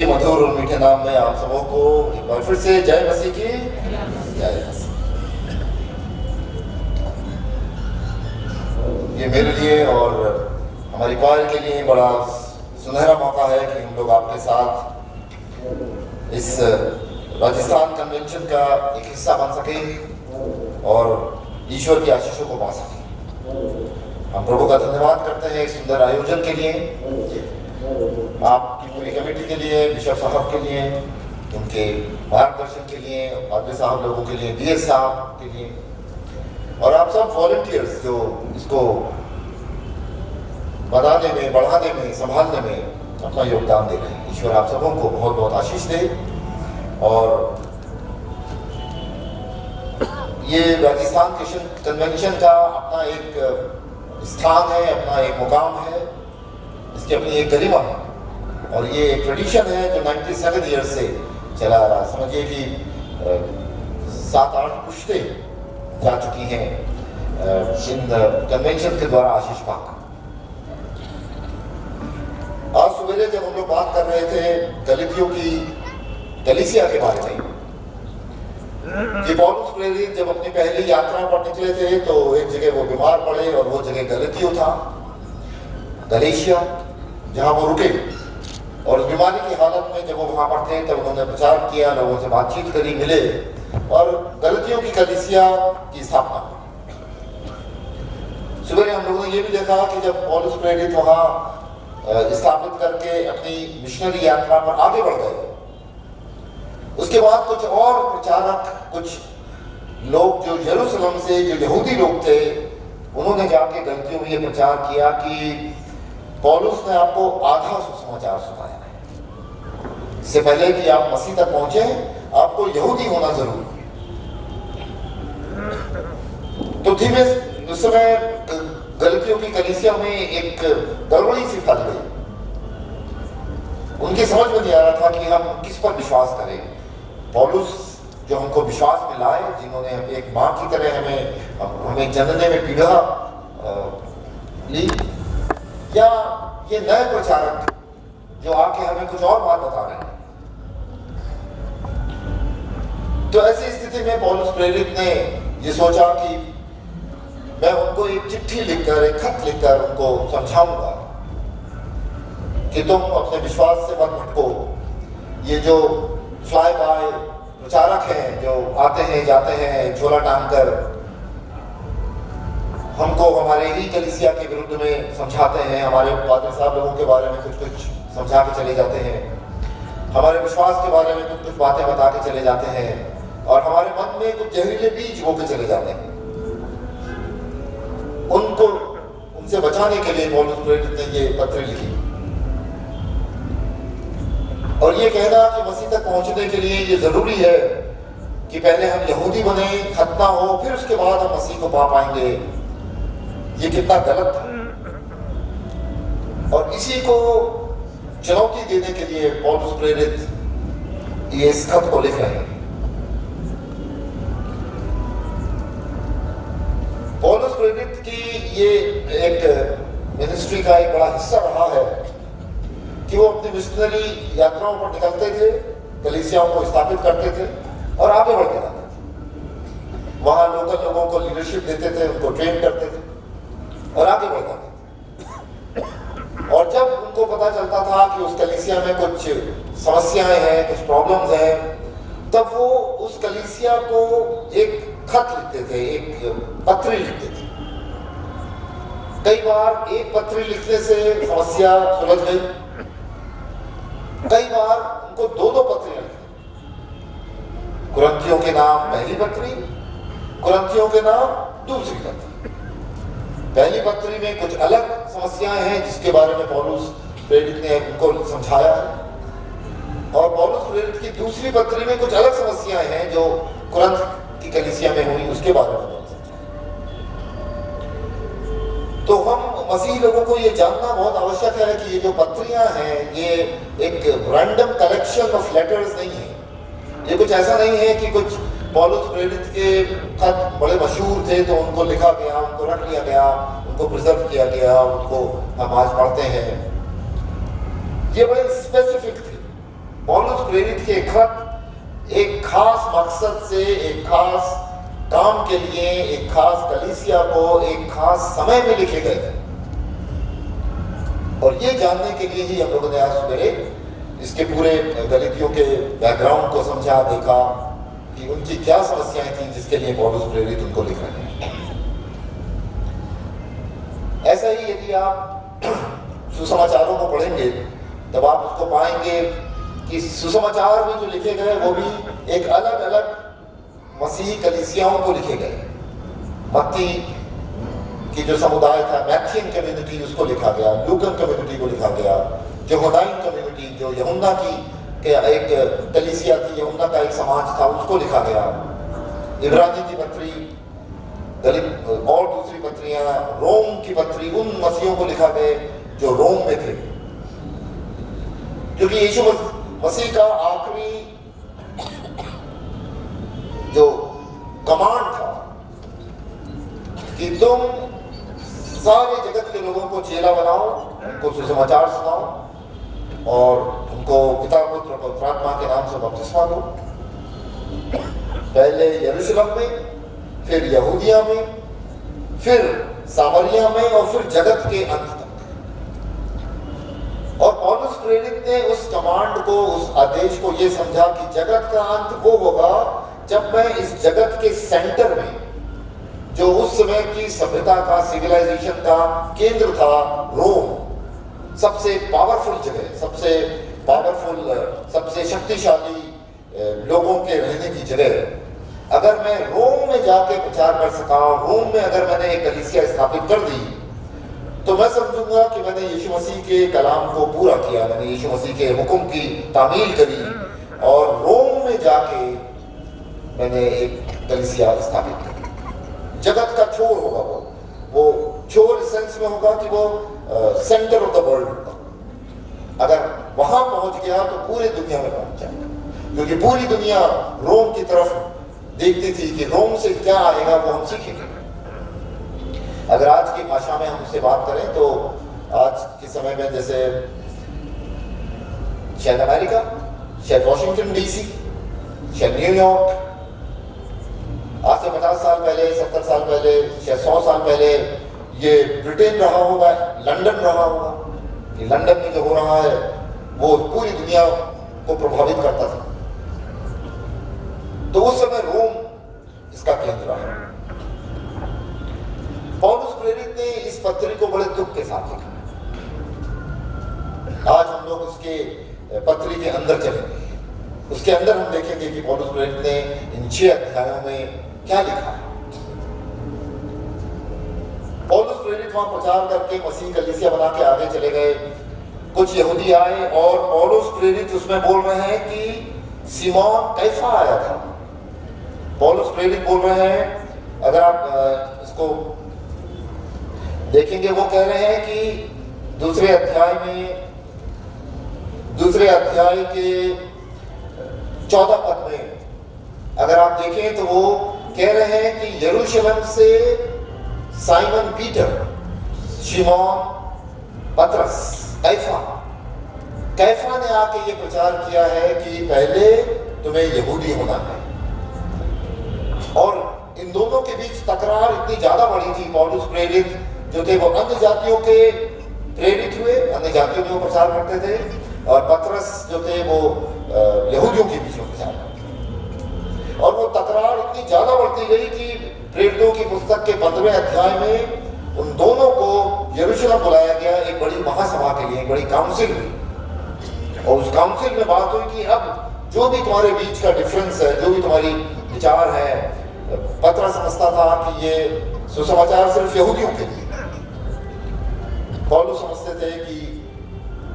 मधुर और मीठे नाम में आप सबों को एक बार फिर से जय मसीह की जय मसीह। ये मेरे लिए और हमारी क्वायर के लिए बड़ा सुनहरा मौका है कि हम लोग आपके साथ इस राजस्थान कन्वेंशन का एक हिस्सा बन सके और ईश्वर की आशीषों को पा सके। हम प्रभु का धन्यवाद करते हैं इस सुंदर आयोजन के लिए, आपकी पूरी कमेटी के लिए, बिशप साहब के लिए, उनके मार्गदर्शन के लिए, पादरी साहब लोगों के लिए, डीएस साहब के लिए और आप सब वॉलंटियर्स जो इसको बनाने में, बढ़ाने में, संभालने में अपना योगदान दे रहे हैं। ईश्वर आप सबों को बहुत बहुत आशीष दे। और ये राजस्थान कन्वेंशन का अपना एक स्थान है, अपना एक मुकाम है, इसकी अपनी एक गरिमा है और ये एक ट्रेडिशन है जो 97 ईयर्स से चला आ रहा है। समझिए कि 7-8 पुश्तें जा चुकी हैं इन कन्वेंशन के द्वारा आशीष पाकर। आज सवेरे जब हम लोग बात कर रहे थे गलतियों की कलीसिया के बारे में, कि पौलुस प्रेरित जब अपनी पहली यात्रा पर निकले थे तो एक जगह वो बीमार पड़े और वो जगह गलतियों था, गलेशिया, जहां वो रुके। और उस बीमारी की हालत में जब वो वहां पर थे तब उन्होंने प्रचार किया, लोगों से बातचीत करी, मिले और गलतियों की कलीसिया की स्थापना। सुबह हम लोगों ने ये भी देखा कि जब पौलुस प्रेरित वहां स्थापित करके अपनी मिशनरी यात्रा पर आगे बढ़ गए, उसके बाद कुछ और प्रचारक, कुछ लोग जो यरूशलेम से, जो यहूदी लोग थे, उन्होंने जाके गलतियों में ये प्रचार किया कि पौलुस ने आपको आधा सुसमाचार सुनाया है। इससे पहले कि आप मसीह तक पहुंचे, आपको यहूदी होना जरूरी है। तो धीमे उस समय गलतियों की कलीसिया में एक गड़बड़ी सी फैल गई। उनकी समझ में नहीं आ रहा था कि हम किस पर विश्वास करें। पौलुस जो हमको विश्वास में लाए, जिन्होंने एक मां की तरह हमें जनने में पीड़ा ली, या ये नए प्रचारक जो आके हमें कुछ और बात बता रहे हैं। तो ऐसी स्थिति में पौलुस प्रेरित ने ये सोचा कि मैं उनको एक चिट्ठी लिखकर, एक खत लिखकर उनको समझाऊंगा कि तुम अपने विश्वास से मत भटको। ये जो फ्लाई बाय प्रचारक हैं जो आते हैं जाते हैं झोला टांगकर हमको हमारे ही कलीसिया के विरुद्ध में समझाते हैं, हमारे पादरी साहब लोगों के बारे में कुछ समझा के चले जाते हैं, हमारे विश्वास के बारे में कुछ बातें बता के चले जाते हैं और हमारे मन में कुछ जहरीले बीज बो के चले जाते हैं। उनसे बचाने के लिए पौलुस प्रेरित ने ये पत्र लिखी और ये कहना कि मसीह तक पहुंचने के लिए ये जरूरी है कि पहले हम यहूदी बने, खतना हो, फिर उसके बाद हम मसीह को पा पाएंगे। ये कितना गलत था। और इसी को चुनौती देने के लिए पौलुस प्रेरित ये इस खत को लिख रहे हैं। पौलुस प्रेरित की ये एक मिनिस्ट्री का एक बड़ा हिस्सा रहा है कि वो अपनी मिशनरी यात्राओं पर निकलते थे, कलीसियाओं को स्थापित करते थे और आगे बढ़ते जाते थे। वहां लोकल लोगों को लीडरशिप देते थे, उनको ट्रेन करते थे और आगे बढ़ जाते थे। और जब उनको पता चलता था कि उस कलीसिया में कुछ समस्याएं हैं, कुछ प्रॉब्लम्स हैं, तब वो उस कलीसिया को एक खत लिखते थे, एक पत्री लिखते थे। कई बार एक पत्री लिखने से समस्या सुलझ गई, कई बार उनको 2-2 पत्रियां लिखी। कुरिन्थियों के नाम पहली पत्री, कुरिन्थियों के नाम दूसरी पत्री। पहली पत्री में कुछ अलग समस्याएं हैं जिसके बारे में पौलुस प्रेरित ने उनको समझाया है और पौलुस प्रेरित की दूसरी पत्री में कुछ अलग समस्याएं हैं जो कुरिन्थ की कलीसिया में हुई, उसके बारे में समझाया। तो हम मसीही लोगों को ये जानना बहुत आवश्यक है कि ये जो पत्रियां हैं ये एक रैंडम कलेक्शन ऑफ लेटर्स नहीं है। ये कुछ ऐसा नहीं है कि कुछ पौलुस प्रेरित के खत बड़े मशहूर थे तो उनको लिखा गया, उनको रख लिया गया, उनको प्रिजर्व किया गया, उनको हम आज पढ़ते हैं। ये बड़े स्पेसिफिक थे। प्रेरित के खत एक खास मकसद से, एक खास काम के लिए, एक खास कलीसिया को एक खास समय में लिखे गए थे। और ये जानने के लिए ही हम लोगों ने आज सवेरे इसके पूरे गलीतियों के बैकग्राउंड को समझा, देखा कि उनकी क्या समस्याएं थी जिसके लिए पौलुस प्रेरित उनको लिख रहे हैं। ऐसा ही यदि आप सुसमाचारों को पढ़ेंगे तब आप उसको पाएंगे कि सुसमाचार में जो लिखे गए वो भी एक अलग अलग मसीही कलीसियाओं को लिखे गए। मत्ती की जो समुदाय था, मैथियन कम्युनिटी, उसको लिखा गया। लूकन कम्युनिटी को लिखा गया। यहूदाइन कम्युनिटी जो यहुन्ना की एक कलीसिया थी, यहुन्ना का एक समाज था, उसको लिखा गया। इब्रानी की पत्री, और दूसरी पत्रियां, रोम की पत्री, उन मसीहों को लिखा गए जो रोम में थे, क्योंकि यीशु मसीह का आखिरी जो कमांड था कि तुम सारे जगत के लोगों को चेला बनाओ, उनको सुसमाचार सुनाओ और उनको पिता पुत्र और पवित्र आत्मा के नाम से बपतिस्मा दो। पहले यरूशलेम में, फिर यहूदिया में, फिर सामरिया में और फिर जगत के अंत तक। और पौलुस प्रेरित ने उस कमांड को, उस आदेश को ये समझा कि जगत का अंत वो होगा जब मैं इस जगत के सेंटर में, जो उस समय की सभ्यता का, सिविलाइजेशन का केंद्र था, रोम, सबसे पावरफुल जगह, सबसे पावरफुल, सबसे शक्तिशाली लोगों के रहने की जगह, अगर मैं रोम में जाके प्रचार कर सका, रोम में अगर मैंने एक कलीसिया स्थापित कर दी, तो मैं समझूंगा कि मैंने यीशु मसीह के कलाम को पूरा किया, मैंने यीशु मसीह के हुक्म की तामील करी और रोम में जाके मैंने एक कलीसिया स्थापित करी। जगत का छोर होगा वो छोर इस सेंस में होगा कि वो सेंटर ऑफ द वर्ल्ड होगा। अगर वहां पहुंच गया तो पूरी दुनिया में पहुंच जाएगा, क्योंकि पूरी दुनिया रोम की तरफ देखती थी कि रोम से क्या आएगा वो हम सीखेंगे। अगर आज की भाषा में हम उससे बात करें तो आज के समय में जैसे शायद अमेरिका, शायद वॉशिंगटन डीसी, शायद न्यूयॉर्क, आज से 50 साल पहले, 70 साल पहले, शायद 100 साल पहले ये ब्रिटेन रहा होगा, लंदन रहा होगा। कि लंदन में जो हो रहा है वो पूरी दुनिया को प्रभावित करता था। तो उस समय रोम इसका केंद्र रहा। पौलुस प्रेरित ने इस पत्री को बड़े दुख के साथ लिखा। आज हम लोग उसके पत्री के अंदर चलेंगे, उसके अंदर हम देखेंगे कि पौलुस प्रेरित ने इन 6 अध्यायों में क्या लिखा है। पौलुस प्रेरित वहां प्रचार करके मसीह कलीसिया बना के आगे चले गए। कुछ यहूदी आए और पौलुस प्रेरित उसमें बोल रहे हैं कि सिमोन कैफा आया था। पौलुस प्रेरित बोल रहे हैं, अगर आप इसको देखेंगे, वो कह रहे हैं कि दूसरे अध्याय के 14 पद में अगर आप देखें तो वो कह रहे हैं कि यरूशलेम से साइमन पीटर, शिमोन, पतरस, कैफा ने आके ये प्रचार किया है कि पहले तुम्हें यहूदी होना है। और इन दोनों के बीच तकरार इतनी ज्यादा बढ़ी थी। पौलुस प्रेरित जो थे वो अन्य जातियों के प्रेरित हुए, अन्य जातियों में वो प्रचार करते थे, और पतरस जो थे वो यहूदियों के बीच में प्रचार करते थे। और वो तकरार इतनी ज्यादा बढ़ती गई कि प्रेरितों की पुस्तक के 15वें अध्याय में उन दोनों को यरूशलेम बुलाया गया एक बड़ी महासभा के लिए, एक बड़ी काउंसिल हुई। और उस काउंसिल में बात हुई कि अब जो भी तुम्हारे बीच का डिफरेंस है, जो भी तुम्हारी विचार है, पतरस समझता था कि ये सुसमाचार सिर्फ यहूदियों के लिए, पौलुस समझते थे कि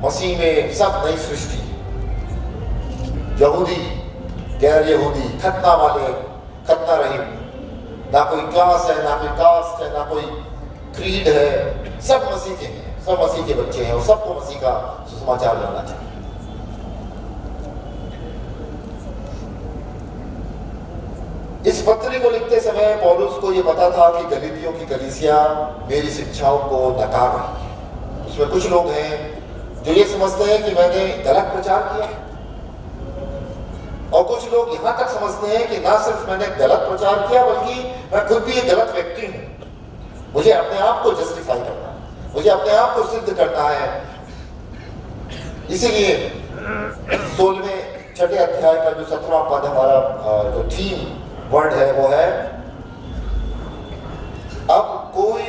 मसीह में सब नई सृष्टि, यहूदी, गैर यहूदी, खतना वाले, खतना रहित, ना कोई क्लास है, ना कोई कास्ट है, ना कोई क्रीड है, सब मसीह के हैं, सब मसीह के बच्चे हैं और सबको मसीह का सुसमाचार मिलना चाहिए। इस पत्री को लिखते समय पौलुस को यह पता था कि गलीतियों की कलीसिया मेरी शिक्षाओं को नकार रही है। उसमें कुछ लोग हैं जो ये समझते हैं कि मैंने गलत प्रचार किया, लोग यहां तक समझते हैं कि ना सिर्फ मैंने गलत प्रचार किया बल्कि मैं खुद भी एक गलत व्यक्ति हूं। मुझे अपने आप को जस्टिफाई करना है, मुझे अपने आप को सिद्ध करना है। इसीलिए 16वें छठे अध्याय का जो 17वां पद हमारा जो थीम वर्ड है वो है अब कोई,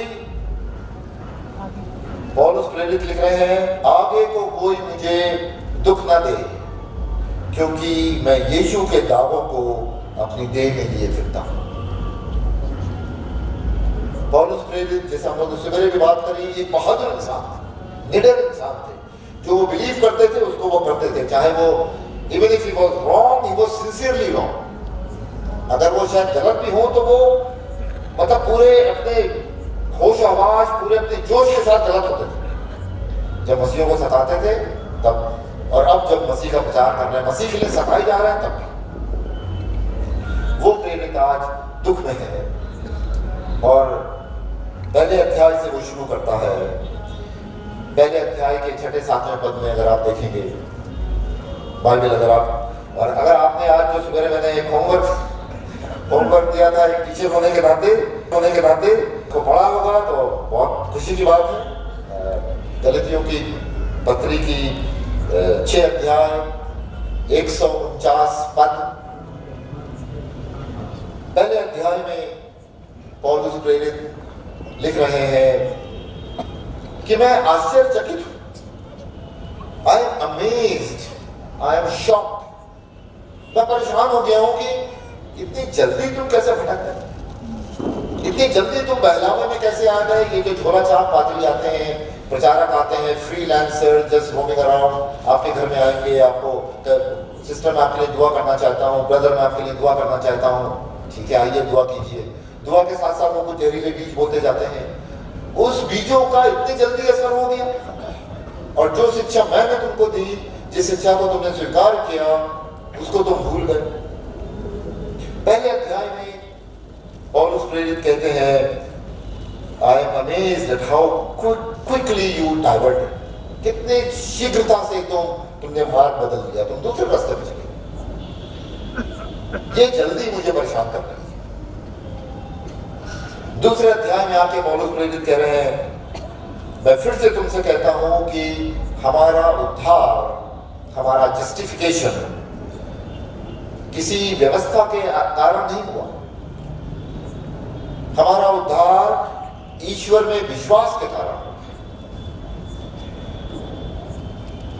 पौलुस प्रेरित लिख रहे हैं, आगे को कोई मुझे दुख ना दे क्योंकि मैं यीशु के दावों को अपनी देह में लिए फिरता हूं। पौलुस प्रेरित, जैसे हम लोग सवेरे भी बात करी, एक बहादुर इंसान थे, निडर इंसान थे। जो वो बिलीव करते थे उसको वो करते थे, चाहे वो even if he was wrong, he was sincerely wrong. अगर वो शायद गलत भी हो तो वो मतलब पूरे अपने होश आवाज, पूरे अपने जोश के साथ गलत होते थे। जब मसीहों को सताते थे तब, और अब जब मसीह का प्रचार कर रहे हैं, मसीह के लिए सताए जा रहे हैं तब वो प्रेरित आज दुख में है। और पहले अध्याय से वो शुरू करता है। पहले अध्याय के 6-7वें पद में अगर आप देखेंगे बाइबल, अगर आपने आज जो सुबह मैंने एक होमवर्क दिया था एक टीचर होने के नाते को पढ़ा होगा तो बहुत खुशी की बात है। गलतियों की पत्री की 6 अध्याय 149 पद। पहले अध्याय में पौलुस प्रेरित लिख रहे हैं कि मैं आश्चर्यचकित हूं, I am amazed, I am shocked. मैं परेशान हो गया हूं कि इतनी जल्दी तुम कैसे भटक गए, इतनी जल्दी तुम बहलावे में कैसे आ गए। ये जो झोला छाप पादरी आते हैं, प्रचारक आते हैं, फ्रीलांसर जस्ट रोमिंग अराउंड, आपके घर में आएंगे, आपको सिस्टर मैं आपके लिए दुआ करना चाहता हूँ, ब्रदर मैं आपके लिए दुआ करना चाहता हूँ, ठीक है आइए दुआ कीजिए। दुआ के साथ साथ वो कुछ जहरीले बीज बोलते जाते हैं। उस बीजों का इतनी जल्दी असर हो गया, और जो शिक्षा मैंने तुमको दी, जिस शिक्षा को तुमने स्वीकार किया, उसको तुम भूल गए। पहले अध्याय में पौलुस प्रेरित कहते हैं, I am amazed at how quickly you diverted. कितने शीघ्रता से तुमने मार्ग बदल दिया, तुम दूसरे रास्ते पे चले। ये जल्दी मुझे परेशान कर रही है। दूसरे अध्याय में आके पौलुस प्रेरित कह रहे हैं, मैं फिर से तुमसे कहता हूं कि हमारा उद्धार, हमारा जस्टिफिकेशन किसी व्यवस्था के कारण नहीं हुआ। हमारा उद्धार ईश्वर में विश्वास के कारण,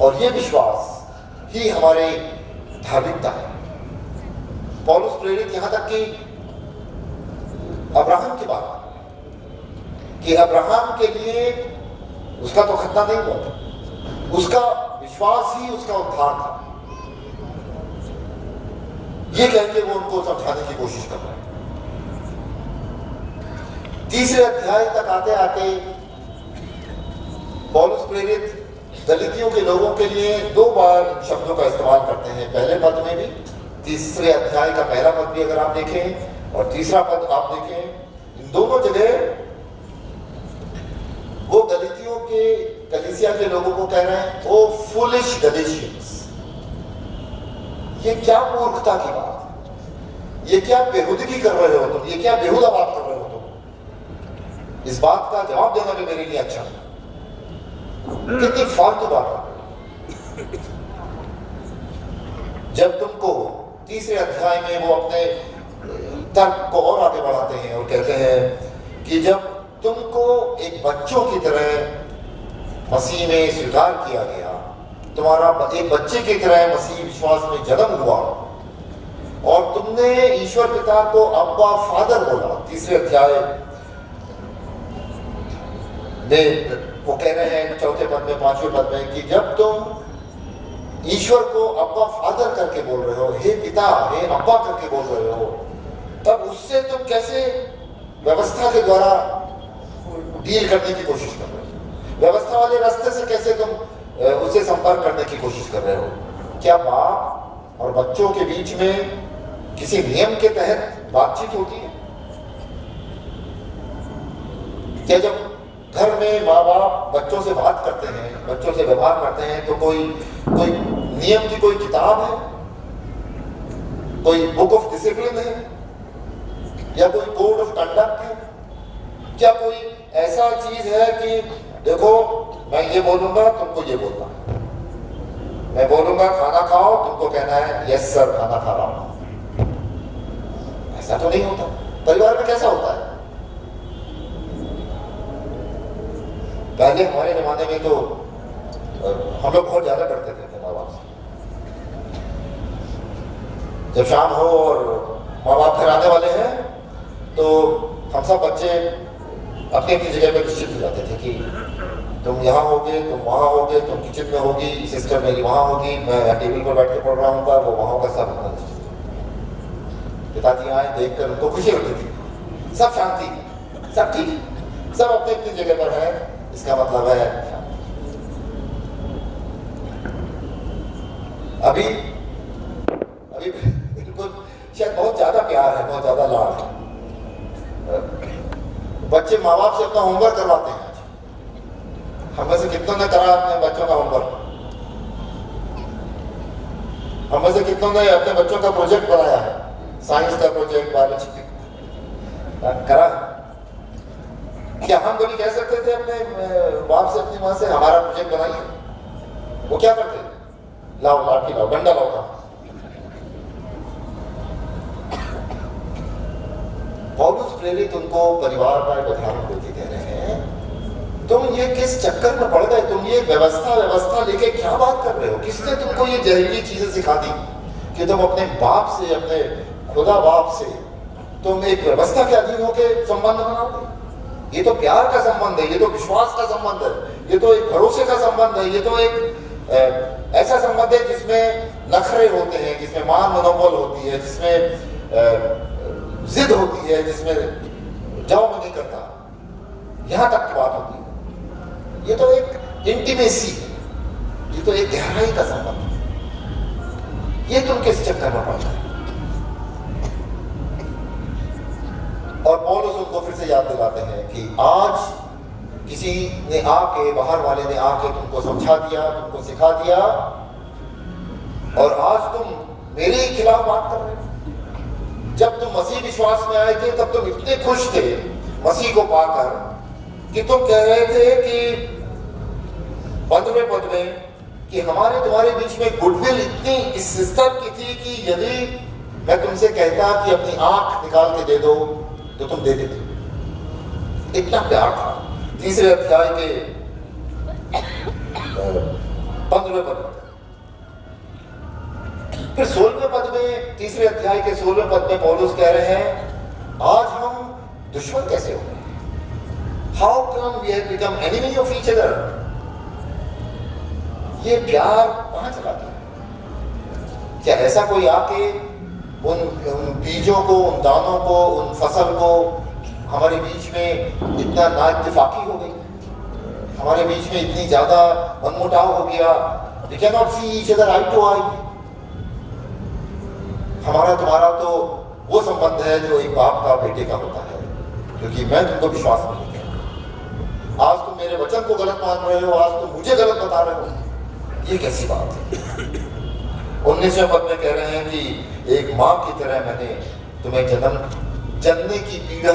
और ये विश्वास ही हमारे धार्मिकता है। पौलुस प्रेरित यहां तक कि अब्राहम की बात, कि अब्राहम के लिए उसका तो खतना नहीं हुआ था, उसका विश्वास ही उसका उद्धार था। ये कहकर वो उनको समझाने की कोशिश कर रहे हैं। तीसरे अध्याय तक आते आते पौलुस प्रेरित गलतियों के लोगों के लिए 2 बार शब्दों का इस्तेमाल करते हैं। पहले पद में भी, तीसरे अध्याय का पहला पद भी अगर आप देखें और तीसरा पद आप देखें, इन दोनों जगह वो गलतियों के कलीसिया के लोगों को कह रहे हैं, ओ फूलिश गैलेशियंस, ये क्या मूर्खता की बात है, ये क्या बेहुदगी कर रहे हो तुम, ये क्या बेहुदा बात कर रहे हो तुम। इस बात का जवाब देना भी मेरे लिए अच्छा है, कितनी फालतू बात है। जब तुमको तीसरे अध्याय में वो अपने तर्क को और आगे बढ़ाते हैं और कहते हैं कि जब तुमको एक बच्चों की तरह मसीह में स्वीकार किया गया, तुम्हारा एक बच्चे की तरह मसीह विश्वास में जन्म हुआ, और तुमने ईश्वर पिता को अब्बा फादर बोला। तीसरे अध्याय में वो कह रहे हैं चौथे पद में, 5वें पद में, कि जब तुम ईश्वर को अब्बा फादर करके बोल रहे हो, हे पिता, हे अब्बा करके बोल रहे हो, तब उससे तुम कैसे व्यवस्था के द्वारा डील करने की कोशिश कर रहे हो, व्यवस्था वाले रास्ते से कैसे तुम उससे संपर्क करने की कोशिश कर रहे हो। क्या बाप और बच्चों के बीच में किसी नियम के तहत बातचीत होती है? क्या जब घर में माँ बाप बच्चों से बात करते हैं, बच्चों से व्यवहार करते हैं, तो कोई नियम की कोई किताब है? कोई बुक ऑफ डिसिप्लिन है या कोई कोड ऑफ कंडक्ट है? क्या कोई ऐसा चीज है कि देखो मैं ये बोलूंगा तुमको ये बोलना है, मैं बोलूंगा खाना खाओ तुमको कहना है यस सर खाना खा रहा हूं? ऐसा तो नहीं होता। परिवार में कैसा होता है? पहले हमारे जमाने में तो हम लोग बहुत ज्यादा डरते थे अपने माँ बाप से। जब शाम हो और माँ बाप घर आने वाले हैं तो हम सब बच्चे अपनी अपनी जगह पे निश्चित हो जाते थे कि तुम यहाँ होगे, तुम वहाँ होगे, तुम किचन में होगी, सिस्टर मेरी वहाँ होगी, मैं टेबल पर बैठ के पढ़ रहा हूँ, वो वहाँ होगा। सब पिताजी आए देख कर उनको खुशी होती थी, सब शांति, सब ठीक, सब अपनी अपनी जगह पर है, इसका मतलब है अभी अभी बिल्कुल शायद बहुत ज्यादा प्यार है, बहुत ज्यादा लाड है। बच्चे माँ बाप से अपना होमवर्क करवाते हैं। हमें से कितनों ने करा अपने बच्चों का होमवर्क? हमें से कितनों ने अपने बच्चों का प्रोजेक्ट बनाया है? साइंस का प्रोजेक्ट, बायोलॉजी करा? क्या हम कभी कह सकते थे अपने बाप से, अपनी माँ से हमारा प्रोजेक्ट बनाइए? वो क्या करते? लाओ लाठी लाओ, डंडा लाओ। पौलुस प्रेरित उनको परिवार का एक उदाहरण देते कह रहे हैं, तुम ये किस चक्कर में पड़ गए? तुम ये व्यवस्था लेके क्या बात कर रहे हो? किसने तुमको ये जहरीली चीजें सिखा दी कि तुम अपने बाप से, अपने खुदा बाप से तुम एक व्यवस्था के अधीन होकर संबंध बनाओगे? ये तो प्यार का संबंध है, ये तो विश्वास का संबंध है, ये तो एक भरोसे का संबंध है, ये तो एक ऐसा संबंध है जिसमें नखरे होते हैं, जिसमें मान मनोबल होती है, जिसमें जिद होती है, जिसमें जाओ मैं नहीं करता, यहां तक की बात होती है। ये तो एक इंटीमेसी है, ये तो एक गहराई का संबंध है। ये तुम किस चक्कर में पड़ गए? और पौलुस उनको फिर से याद दिलाते हैं कि आज किसी ने आके, बाहर वाले ने आके तुमको समझा दिया, तुमको सिखा दिया, और आज तुम मेरे ही खिलाफ बात कर रहे हो। जब तुम मसीह विश्वास में आए थे तब तुम इतने खुश थे मसीह को पाकर कि तुम कह रहे थे कि 15वें पद में कि हमारे तुम्हारे बीच में गुडविल इतनी इस स्तर की थी कि यदि मैं तुमसे कहता कि अपनी आंख निकाल के दे दो तो तुम दे देते। इतना प्यार था। 3 अध्याय के 15वें पद में, फिर 16वें पद में, 3 अध्याय के 16वें पद में पौलुस कह रहे हैं आज हम दुश्मन कैसे हो गए? How come we have become enemy of each other? ये प्यार कहां चला गया? क्या ऐसा कोई आके उन बीजों को, उन दानों को, उन फसल को हमारे बीच में इतना नाइत्तेफाकी हो गई, हमारे बीच में इतनी ज्यादा मनमुटाव हो गया, we can not see each other eye to eye? हमारा तुम्हारा तो वो संबंध है जो एक बाप का बेटे का होता है, क्योंकि मैं तुमको विश्वास नहीं करता। आज तुम मेरे वचन को गलत मान रहे हो, आज तुम मुझे गलत बता रहे हो, ये कैसी बात है? 19वें पद में कह रहे हैं कि एक माँ की तरह मैंने तुम्हें जन्मने की पीड़ा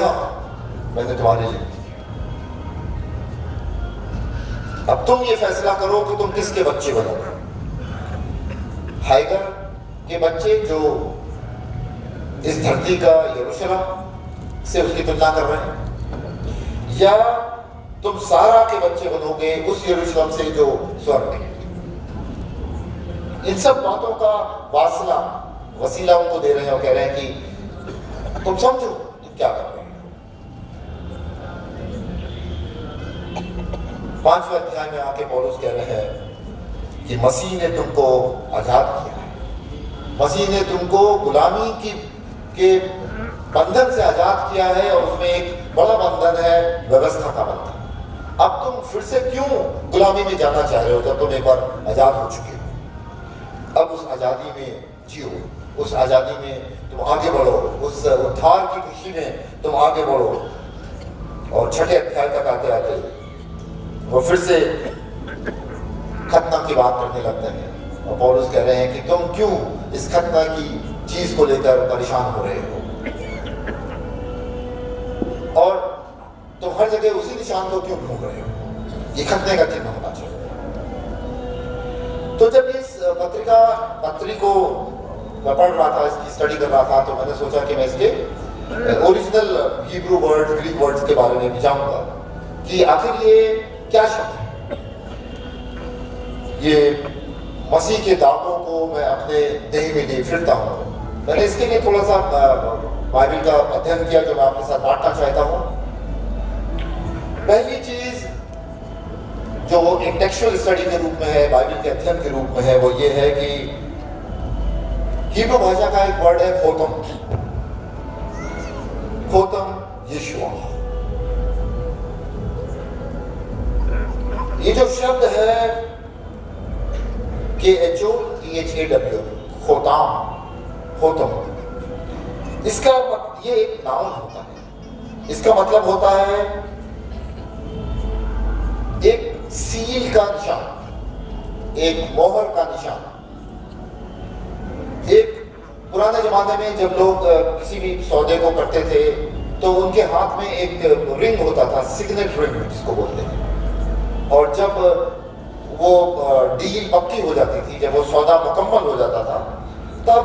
मैंने तुम्हारे लिए दी। अब तुम ये फैसला करो कि तुम किसके बच्चे बनोगे। हाइगर के बच्चे जो इस धरती का यरूशलेम से उसकी तुलना कर रहे हैं, या तुम सारा के बच्चे बनोगे उस यरूशलेम से जो स्वर्ग है। इन सब बातों का वसीला उनको दे रहे हैं और कह रहे हैं कि तुम समझो तुम क्या कर रहे हो। 5वें अध्याय में आके पौलुस कह रहे हैं कि मसीह ने तुमको आजाद किया है, मसीह ने तुमको गुलामी के बंधन से आजाद किया है, और उसमें एक बड़ा बंधन है व्यवस्था का बंधन। अब तुम फिर से क्यों गुलामी में जाना चाह रहे हो जब तुम एक बार आजाद हो चुके हो? अब उस आजादी में जियो, उस आजादी में तुम आगे बढ़ो, उस उद्धार की खुशी में तुम आगे बढ़ो। और 6ठे अध्याय तक आते आते वो फिर से खतना की बात करने लगते हैं, और पौलुस कह रहे हैं कि तुम क्यों इस खतना की चीज को लेकर परेशान हो रहे हो, और तुम हर जगह उसी निशान को क्यों ढूंढ रहे हो? ये खतने का चिन्ह होना चाहिए। तो जब इस पत्री को मैं पढ़ रहा था, इसकी स्टडी कर रहा था, तो मैंने सोचा कि मैं इसके original Hebrew words, Greek words के बारे में भी जाऊंगा कि आखिर ये क्या शब्द है। ये मसीह के दागों को मैं अपने देह में लिए फिरता हूँ। मैंने इसके लिए थोड़ा सा बाइबल का अध्ययन किया जो मैं आपके साथ बांटना चाहता हूँ। पहली चीज जो एक टेक्सुअल स्टडी के रूप में है, बाइबल के अध्ययन के रूप में है, वो ये है कि हिब्रू भाषा का एक वर्ड है खोतम। खोतम यीशुआ। ये जो शब्द है KHOTHAW, खोताम, खोतम, इसका ये एक नाउन होता है। इसका मतलब होता है एक सील का निशान, एक मोहर का निशान। एक पुराने जमाने में जब लोग किसी भी सौदे को करते थे तो उनके हाथ में एक रिंग होता था, सिग्नेट रिंग जिसको बोलते हैं, और जब वो डील पक्की हो जाती थी, जब वो सौदा मुकम्मल हो जाता था, तब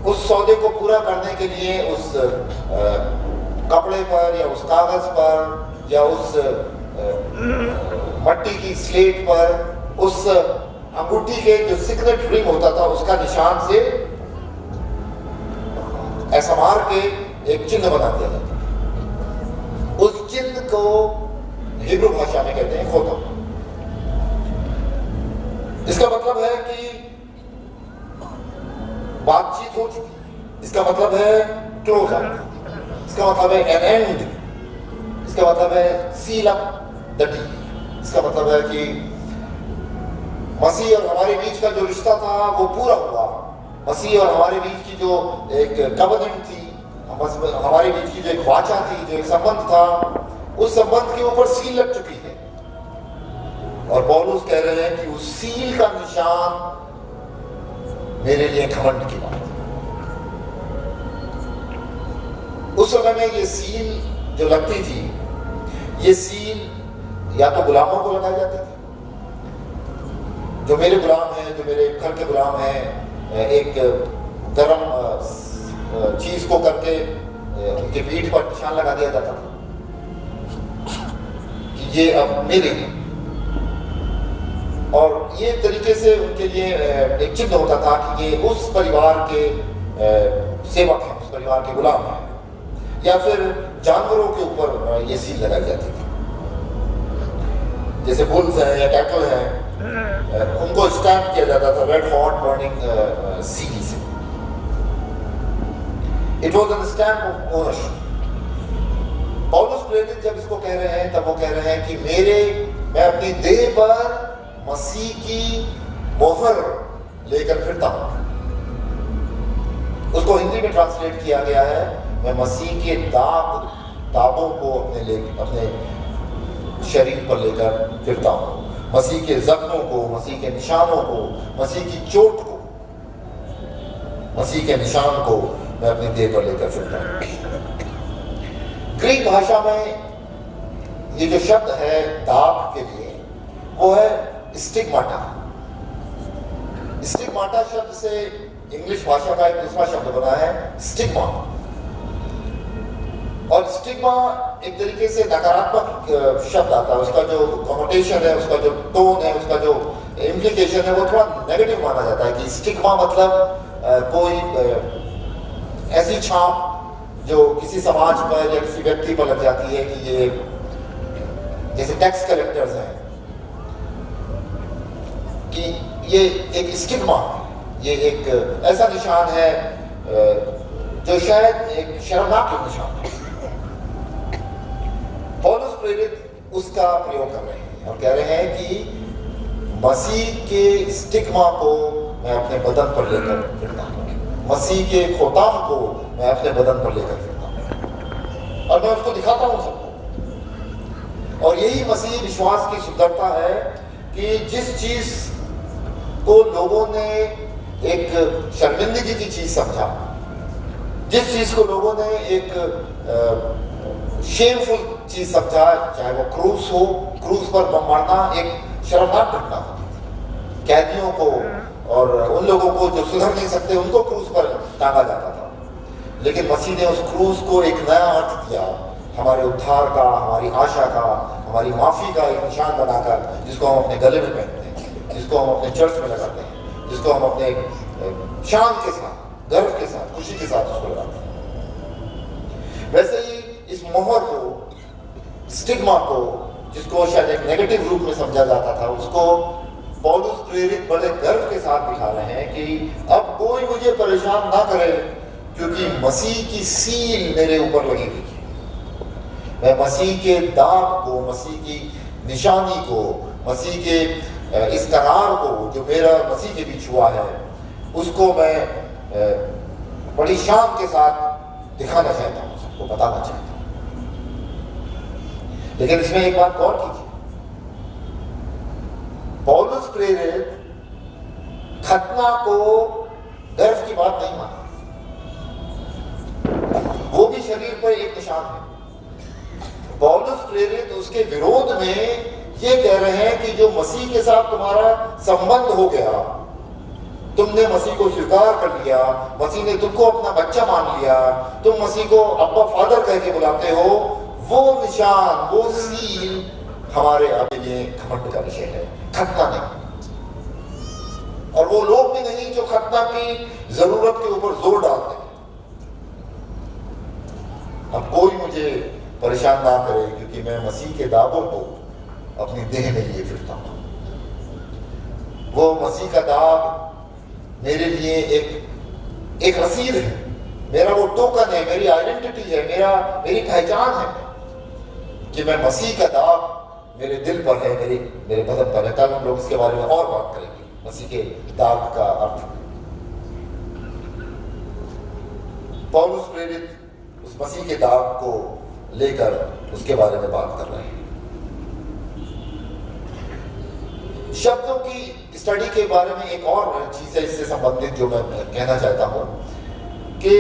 उस सौदे को पूरा करने के लिए उस कपड़े पर या उस कागज पर या उस मट्टी की स्लेट पर उस अंगूठी के जो सिग्नेट रिंग होता था उसका निशान से ऐसा मार के एक चिन्ह बना दिया जाता। उस चिन्ह को हिब्रू भाषा में कहते हैं खोतम। इसका मतलब है कि बातचीत हो चुकी, इसका मतलब है क्लोज अप, इसका मतलब है एन एंड, इसका मतलब है सील अप द डील। इसका मतलब है कि मसीह और हमारे बीच का जो रिश्ता था वो पूरा हुआ। मसीह और हमारे बीच की जो एक कवनेंट थी, हमारे बीच की जो एक वाचा थी, जो एक संबंध था, उस संबंध के ऊपर सील लग चुकी है। और पौलुस कह रहे हैं कि उस सील का निशान मेरे लिए घमंड की बात। उस समय में ये सील जो लगती थी, ये सील या तो गुलामों को लगाई जाती थी, जो मेरे गुलाम हैं, जो मेरे घर के गुलाम हैं, एक गर्म चीज को करके उनके पीठ पर निशान लगा दिया जाता था कि ये अब मेरे हैं। और ये तरीके से उनके लिए एक चिन्ह होता था कि ये उस परिवार के सेवक हैं, उस परिवार के गुलाम हैं। या फिर जानवरों के ऊपर ये सील लगाई जाती थी, जैसे बुल्स हैं या कैटल हैं, उनको स्टैम्प किया जाता था रेड हॉट बर्निंग सील से। It was an stamp of ownership. पौलुस प्रेरित जब इसको कह रहे हैं तब वो कह रहे हैं कि मैं अपनी देह पर मसीह की मोहर लेकर फिरता हूं। उसको हिंदी में ट्रांसलेट किया गया है, मैं मसीह के दागों को अपने शरीर पर लेकर फिरता हूं। मसीह के जख्मों को, मसीह के निशानों को, मसीह की चोट को, मसीह के निशान को मैं अपनी देह पर लेकर फिरता हूं। ग्रीक भाषा में ये जो शब्द है दाग के लिए, वो है स्टिग्माटा। स्टिग्माटा शब्द से इंग्लिश भाषा का एक दूसरा शब्द बना है स्टिग्मा। और स्टिग्मा एक तरीके से नकारात्मक शब्द आता है, उसका जो कनोटेशन है, उसका जो टोन है, उसका जो इम्प्लीकेशन है, वो थोड़ा नेगेटिव माना जाता है कि स्टिग्मा मतलब कोई ऐसी छाप जो किसी समाज पर या किसी व्यक्ति पर लग जाती है कि ये जैसे टैक्स कलेक्टर्स हैं, कि ये एक स्टिग्मा, ये एक ऐसा निशान है जो शायद एक शर्मनाक निशान है। पौलुस प्रेरित उसका प्रयोग कर रहे हैं और कह रहे हैं कि मसीह के स्टिग्मा को मैं अपने बदन पर लेकर फिरता हूं, मसीह के खोताम को मैं अपने बदन पर लेकर फिरता हूं और मैं उसको दिखाता हूं सबको। और यही मसीह विश्वास की सुंदरता है कि जिस चीज को लोगों ने एक शर्मिंदगी की चीज समझा। जिस चीज को लोगों ने एक शेमफुल चीज समझा, चाहे वो क्रूज हो, क्रूज पर बम मारना एक शर्मनाक घटना होती, कैदियों को और उन लोगों को जो सुधर नहीं सकते उनको क्रूज पर टांगा जाता था। लेकिन मसीह ने उस क्रूज को एक नया अर्थ दिया, हमारे उद्धार का, हमारी आशा का, हमारी माफी का एक निशान बनाकर, जिसको हम अपने गले में पहनते हैं, जिसको हम अपने चर्च में लगाते हैं, जिसको हम अपने शान के साथ, गर्व के साथ, खुशी के साथ उसको लगाते हैं। वैसे ही इस मोहर को, स्टिग्मा को, जिसको शायद एक नेगेटिव रूप में समझा जाता था, उसको पौलुस प्रेरित बड़े गर्व के साथ दिखा रहे हैं कि अब कोई मुझे परेशान ना करे, क्योंकि मसीह की सील मेरे ऊपर लगी हुई है। मैं मसीह के दाग को, मसीह की निशानी को, मसीह के इस करार को जो मेरा मसीह के बीच हुआ है, उसको मैं बड़ी शान के साथ दिखाना चाहता हूँ, सबको बताना चाहता हूँ। लेकिन इसमें एक बात गौर कीजिए, पौलुस प्रेरित खतना को गर्व की बात नहीं माना, वो भी शरीर पर एक निशान है। पौलुस प्रेरित उसके विरोध में ये कह रहे हैं कि जो मसीह के साथ तुम्हारा संबंध हो गया, तुमने मसीह को स्वीकार कर लिया, मसीह ने तुमको अपना बच्चा मान लिया, तुम मसीह को अब्बा फादर कह के बुलाते हो, वो निशान, वो सील हमारे आपके लिए घमंड का विषय है, खतना नहीं। और वो लोग भी नहीं जो खतना की जरूरत के ऊपर जोर डालते हैं। अब कोई मुझे परेशान ना करे, क्योंकि मैं मसीह के दागों को अपनी देह में लिए फिरता हूं। वो मसीह का दाग मेरे लिए एक रसीद है, मेरा वो टोकन है, मेरी आइडेंटिटी है, मेरी पहचान है कि मैं मसीह का दाग मेरे दिल पर है, मेरे बदन पर है। कल हम लोग इसके बारे में और बात करेंगे, मसीह के दाग का अर्थ। पौलुस प्रेरित उस मसीह के दाग को लेकर उसके बारे में बात कर रहे हैं। शब्दों की स्टडी के बारे में एक और चीज है इससे संबंधित जो मैं कहना चाहता हूं कि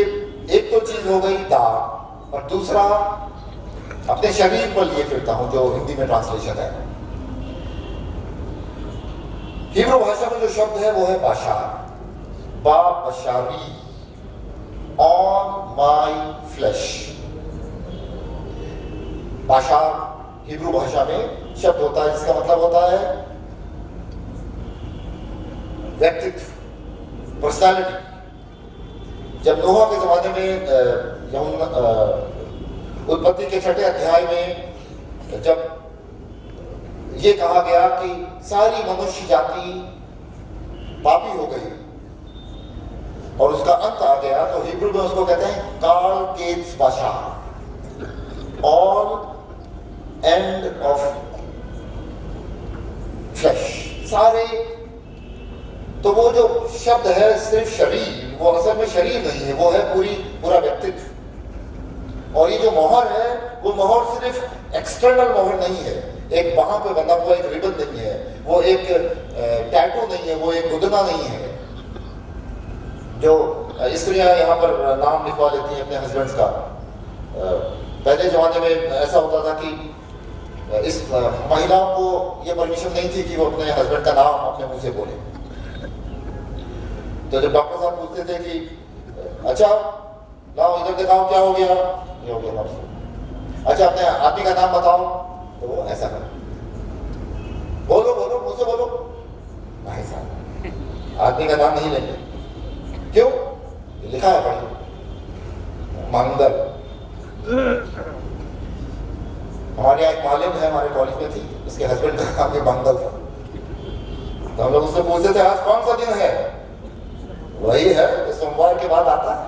एक तो चीज हो गई दाग, और दूसरा अपने शरीर पर लिए फिरता हूं, जो हिंदी में ट्रांसलेशन है। हिब्रू भाषा में जो शब्द है वो है बाशार, बा बशारी, ऑन माई फ्लैश। बाशार हिब्रू भाषा में शब्द होता है जिसका मतलब होता है व्यक्तित्व, पर्सनालिटी। जब नोहा के जमाने में उत्पत्ति के 6 अध्याय में जब ये कहा गया कि सारी मनुष्य जाति पापी हो गई और उसका अंत आ गया, तो हिब्रू में उसको कहते हैं काल केत्स बाशार, ऑल एंड ऑफ फ्लैश, सारे। तो वो जो शब्द है सिर्फ शरीर, वो असल में शरीर नहीं है, वो है पूरा व्यक्तित्व। और ये जो मोहर है, वो मोहर सिर्फ एक्सटर्नल मोहर नहीं है, एक वहां पे बंधा हुआ एक रिबन नहीं है, वो एक टैटू नहीं है, वो एक गुदना नहीं है जो स्त्रियां यहाँ पर नाम लिखवा लेती हैं अपने हस्बैंड्स का। पहले जमाने में ऐसा होता था कि इस महिलाओं को ये परमिशन नहीं थी कि वो अपने हस्बैंड का नाम अपने मुंह से बोले। तो जब डॉक्टर साहब पूछते थे कि अच्छा लाओ इधर दिखाओ क्या हो गया, ये हो गया, अच्छा अपने आदमी का नाम बताओ, तो वो ऐसा कर बोलो बोलो मुझसे बोलो, भाई साहब आदमी का नाम नहीं लेंगे। क्यों? लिखा है पढ़िए, मंगल। हमारे यहाँ एक मालिम है, हमारे कॉलेज में थी, उसके हस्बैंड का नाम भी मंगल था। तो हम लोग उससे पूछते थे आज कौन सा दिन है, वही है सोमवार के बाद आता है।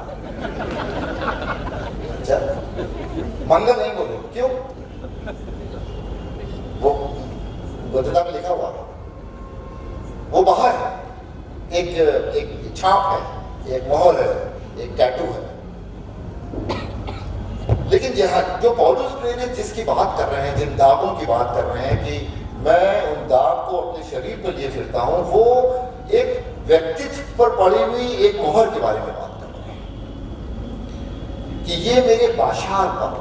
अच्छा मंगल नहीं बोले, क्यों? वो गोदना में लिखा हुआ, वो बाहर है, एक छाप है, एक मोहर है, एक टैटू है। लेकिन जो पौलुस प्रेरित जिसकी बात कर रहे हैं, जिन दागों की बात कर रहे हैं कि मैं उन दाग को अपने शरीर पर लिए फिरता हूं, वो एक व्यक्तित्व पर पड़ी हुई एक मोहर के बारे में बात कर रहे हैं कि ये मेरे बाशार पर,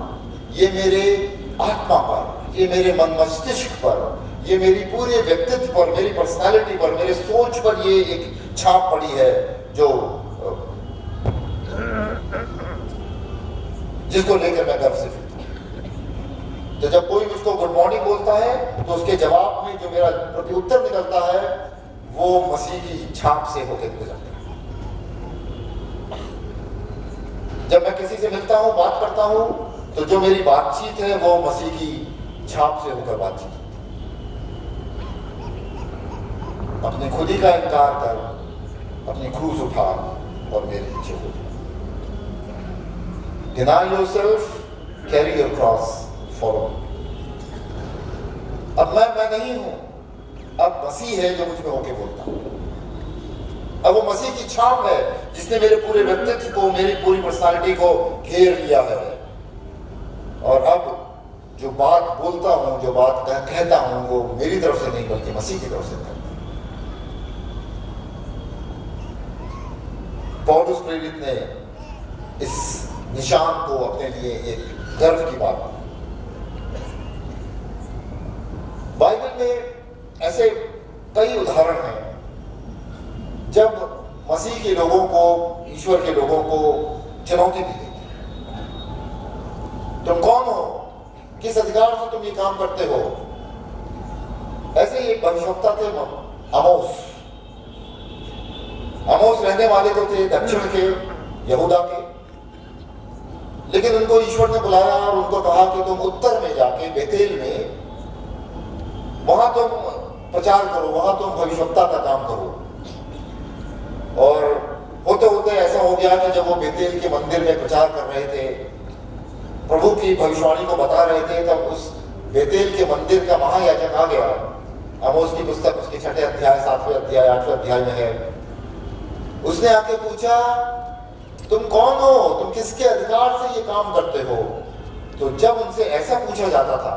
ये मेरे आत्मा पर, ये मेरे मन मस्तिष्क पर, ये मेरी पूरे व्यक्तित्व पर, मेरी पर्सनालिटी पर, मेरे सोच पर ये एक छाप पड़ी है जो जिसको लेकर मैं गर्व से फिरता हूं। तो जब कोई मुझको गुड मॉर्निंग बोलता है तो उसके जवाब में जो मेरा प्रत्युत्तर निकलता है वो मसीह की छाप से होकर गुजरता है। जब मैं किसी से मिलता हूं, बात करता हूं, तो जो मेरी बातचीत है वो मसीह की छाप से होकर बातचीत। अपनी खुदी का इनकार कर, अपनी क्रूस उठा और मेरे पीछे हो। Deny yourself, carry your cross, follow me. अब मैं नहीं हूं, अब मसीह है जो मुझ में होके बोलता है। अब वो मसीह की छाप है जिसने मेरे पूरे व्यक्तित्व को, मेरी पूरी पर्सनालिटी को घेर लिया है। और अब जो बात बोलता हूं, जो बात कहता हूं, वो मेरी तरफ से नहीं बल्कि मसीह की तरफ से कहता हूं। पौलुस प्रेरित ने इस निशान को अपने लिए एक गर्व की बात की। बाइबल में ऐसे कई उदाहरण हैं जब मसीह के लोगों को, ईश्वर के लोगों को चुनौती दी गई। तुम कौन हो? किस अधिकार से तुम ये काम करते हो? ऐसे ही एक भविष्यवक्ता थे आमोस। आमोस रहने वाले तो थे दक्षिण के यहूदा के, लेकिन उनको ईश्वर ने बुलाया और उनको कहा कि तुम उत्तर में जाके बेतेल में वहां तुम प्रचार करो, वहां तुम भविष्यवक्ता का काम करो। और होते होते ऐसा हो गया कि जब वो बेतेल के मंदिर में प्रचार कर रहे थे, प्रभु की भविष्यवाणी को बता रहे थे, तब उस बेतेल के मंदिर का महायाजक आ गया। आमोस की पुस्तक उसके 6 अध्याय, 7वें अध्याय, 8वें अध्याय में है। उसने आके पूछा, तुम कौन हो? तुम किसके अधिकार से ये काम करते हो? तो जब उनसे ऐसा पूछा जाता था,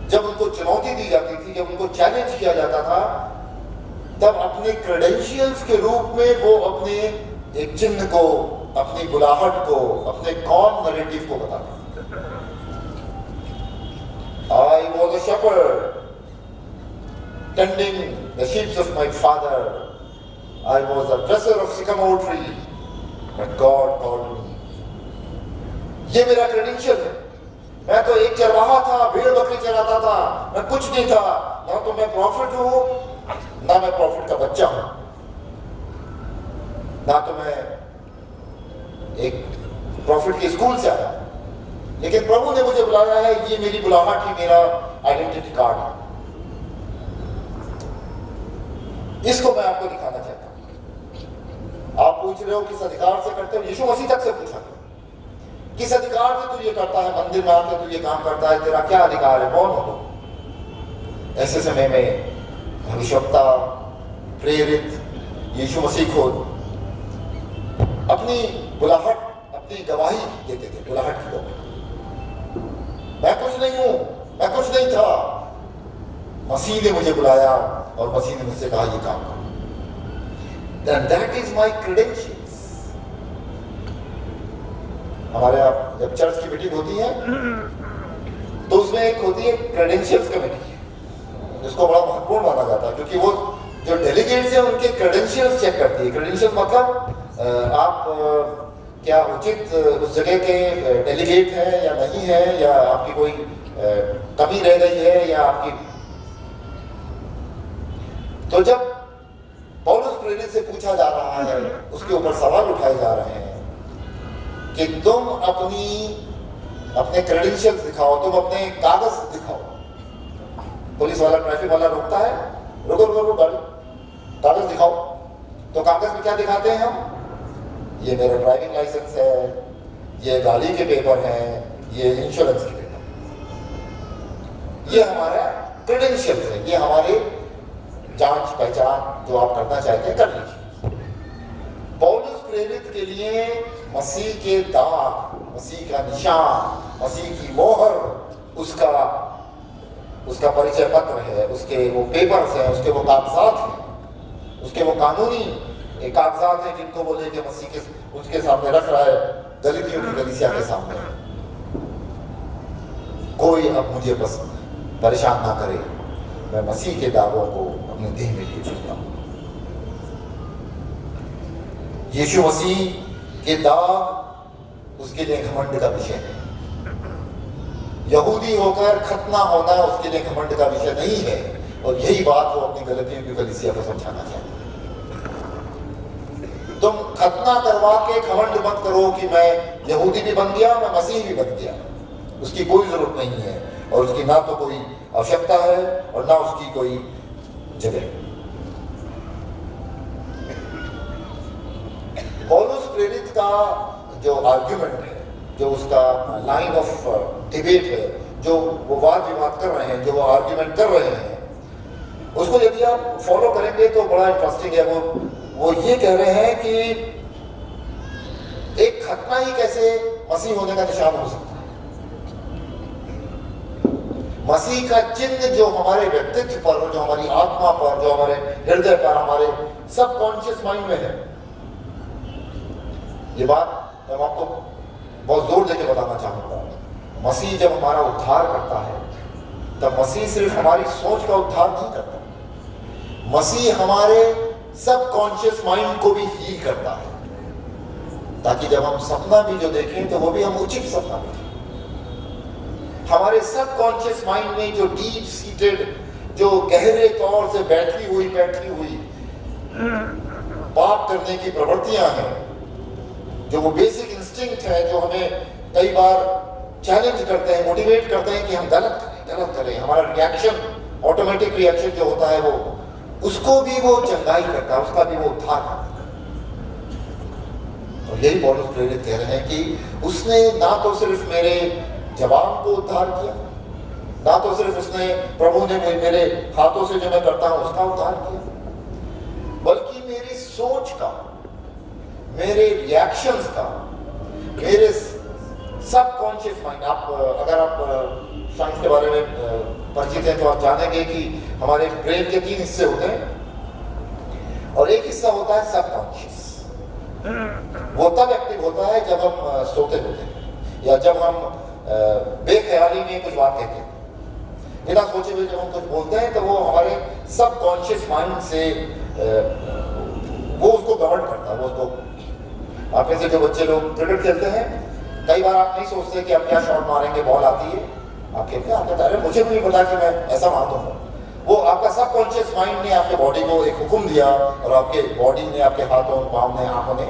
जब उनको चुनौती दी जाती थी, जब उनको चैलेंज किया जाता था, तब अपने क्रेडेंशियल्स के रूप में वो अपने एक चिन्ह को, अपनी बुलाहट को, अपने कौन नैरेटिव को बताते थे। I was a shepherd tending the sheep of my father. I was a dresser of sycamore tree, but God called me. ये मेरा क्रेडेंशियल है। मैं तो एक चरवाहा था, भेड़ बकरी चराता था, मैं कुछ नहीं था। ना तो मैं प्रॉफिट हूं, ना मैं प्रॉफिट का बच्चा हूं, ना तो मैं एक प्रॉफिट के स्कूल से आया। लेकिन प्रभु ने मुझे बुलाया है, ये मेरी बुलाहट ही मेरा आइडेंटिटी कार्ड है। इसको मैं आपको दिखाना चाहता हूं। आप पूछ रहे हो किस अधिकार से करते हो? यीशु मसीह तक से पूछा, किस अधिकार से तू ये करता है? मंदिर में आकर तू ये काम करता है, तेरा क्या अधिकार है? कौन हो तुम? ऐसे समय में भविष्यवक्ता, प्रेरित यीशु मसीह खुद अपनी बुलाहट, अपनी गवाही देते थे, बुलाहट की गवाही। मैं कुछ नहीं हूं, मैं कुछ नहीं था, मसीह ने मुझे बुलाया और मसीह ने मुझसे कहा ये काम करो। Then that is my credentials. हमारे यहाँ जब चर्च की मीटिंग होती है तो उसमें एक होती है क्रेडेंशियल्स कमेटी, जिसको बड़ा महत्वपूर्ण माना जाता है, क्योंकि वो जो डेलीगेट्स हैं उनके क्रेडेंशियल्स चेक करती है। क्रेडेंशियल्स मतलब आप क्या उचित उस जगह के डेलीगेट हैं या नहीं है, या आपकी कोई कमी रह गई है, या आपकी। तो जब पौलुस प्रेरित से पूछा जा रहा है, उसके ऊपर सवाल उठाए जा रहे हैं कि तुम अपने क्रेडेंशियल्स दिखाओ, तुम अपने कागज दिखाओ। पुलिस वाला, ट्रैफिक वाला रोकता है, रुको गाड़ी, कागज दिखाओ। तो कागज में क्या दिखाते हैं हम? ये मेरा ड्राइविंग लाइसेंस है, ये गाड़ी के पेपर हैं, ये इंश्योरेंस के पेपर, ये हमारा क्रेडेंशियल्स है, ये हमारे जांच पहचान जो आप करना चाहते हैं कर लीजिए। पौलुस प्रेरित के लिए मसीह के दाग, मसीह का निशान, मसीह की मोहर, उसका परिचय पत्र है, उसके वो पेपर्स हैं, उसके वो कागजात हैं। उसके वो कानूनी कागजात हैं जिनको वो लेके मसीह के उसके सामने रख रहा है, गलीतियों की कलीसिया के सामने। कोई अब मुझे बस परेशान ना करे, मैं मसीह के दावों को अपने देह में लिए फिरता हूं। यीशु मसीह के दाग उसके लिए घमंड का विषय है। यहूदी होकर खतना होना उसके लिए घमंड का विषय नहीं है, और यही बात वो अपनी गलतियों की कलीसिया को समझाना चाहते हैं। तुम खतना करवा के घमंड मत करो कि मैं यहूदी भी बन गया, मैं मसीह भी बन गया। उसकी कोई जरूरत नहीं है, और उसकी ना तो कोई आवश्यकता है और ना उसकी कोई जगह। पौलुस प्रेरित का जो आर्ग्यूमेंट है, जो उसका लाइन ऑफ डिबेट है, जो वो वाद विवाद कर रहे हैं, जो वो आर्ग्यूमेंट कर रहे हैं, उसको यदि आप फॉलो करेंगे तो बड़ा इंटरेस्टिंग है। वो ये कह रहे हैं कि एक खतना ही कैसे मसीह होने का निशान हो सकता है। मसीह का चिन्ह जो हमारे व्यक्तित्व पर, जो हमारी आत्मा पर, जो हमारे हृदय पर, हमारे सबकॉन्शियस माइंड में है। ये बात मैं आपको बहुत जोर देकर बताना चाहूंगा। मसीह जब हमारा उद्धार करता है, तब मसीह सिर्फ हमारी सोच का उद्धार नहीं करता, मसीह हमारे सबकॉन्शियस माइंड को भी हील करता है, ताकि जब हम सपना भी जो देखें तो वो भी हम उचित सपना देखें। हमारे सबकॉन्शियस माइंड में जो डीप सीटेड, जो गहरे तौर से बैठी हुई पाप करने की प्रवृत्तियां हैं, जो वो बेसिक इंस्टिंक्ट है, जो हमें कई बार चैलेंज करते हैं, मोटिवेट करते हैं कि हम गलत करें। हमारा रिएक्शन, ऑटोमेटिक रिएक्शन जो होता है, वो उसको भी वो चंगाई करता है, उसका भी वो उद्धार करता है। और यही पौलुस प्रेरित कह रहे हैं कि उसने ना तो सिर्फ मेरे जवान को उद्धार किया, ना तो सिर्फ उसने, प्रभु ने मेरे हाथों से जो मैं करता हूं उसका उद्धार किया, बल्कि मेरी सोच का, मेरे रिएक्शंस का, मेरे सबकॉन्शियस माइंड। अगर आप साइंस के बारे में परिचित हैं तो आप जानेंगे कि हमारे ब्रेन के 3 हिस्से होते हैं, और एक हिस्सा होता है सबकॉन्शियस। वो तब एक्टिव होता है जब हम सोते होते हैं, या जब हम बेख्याली में कुछ बात कहते हैं, बिना सोचे हुए जब हम कुछ बोलते हैं, तो वो हमारे सबकॉन्शियस माइंड से वो उसको गवर्न करता है। वो उसको, आप में से जो बच्चे लोग क्रिकेट खेलते हैं, कई बार आप नहीं सोचते कि आप क्या शॉट मारेंगे, बॉल आती है, आप कहते हैं, आपको अरे मुझे भी नहीं पता कि मैं ऐसा मार दूंगा। वो आपका सबकॉन्शियस माइंड ने आपके बॉडी को एक हुक्म दिया, और आपके बॉडी ने, आपके हाथों, पाँव ने, आंखों ने